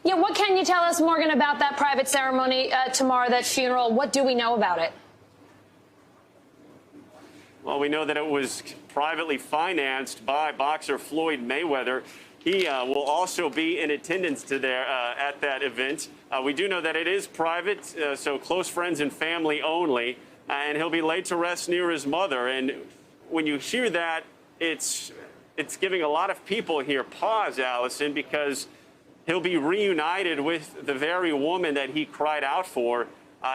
Yeah, what can you tell us, Morgan, about that private ceremony tomorrow, that funeral? What do we know about it? Well, we know that it was privately financed by boxer Floyd Mayweather. He will also be in attendance to at that event. We do know that it is private, so close friends and family only, and he'll be laid to rest near his mother. And when you hear that, it's giving a lot of people here pause, Allison, because he'll be reunited with the very woman that he cried out for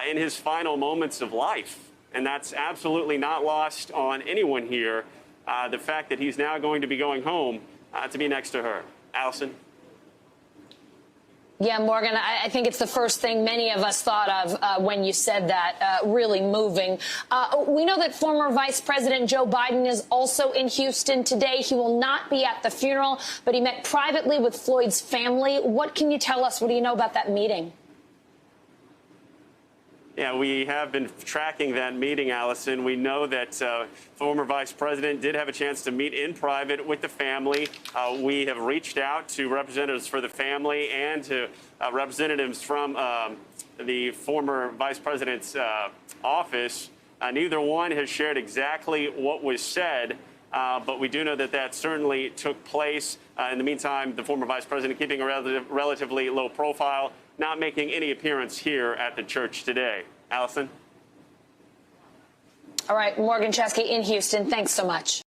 in his final moments of life. And that's absolutely not lost on anyone here, the fact that he's now going to be going home to be next to her. Allison? Yeah, Morgan, I think it's the first thing many of us thought of when you said that, really moving. We know that former Vice President Joe Biden is also in Houston today. He will not be at the funeral, but he met privately with Floyd's family. What can you tell us? What do you know about that meeting? Yeah, we have been tracking that meeting, Allison. We know that former Vice President did have a chance to meet in private with the family. We have reached out to representatives for the family and to representatives from the former Vice President's office. Neither one has shared exactly what was said, but we do know that that certainly took place. In the meantime, the former Vice President keeping a relatively low profile, not making any appearance here at the church today. Allison? All right, Morgan Chesky in Houston. Thanks so much.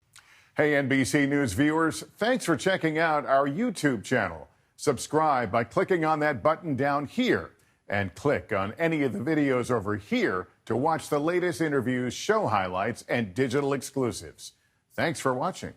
Hey, NBC News viewers, thanks for checking out our YouTube channel. Subscribe by clicking on that button down here and click on any of the videos over here to watch the latest interviews, show highlights, and digital exclusives. Thanks for watching.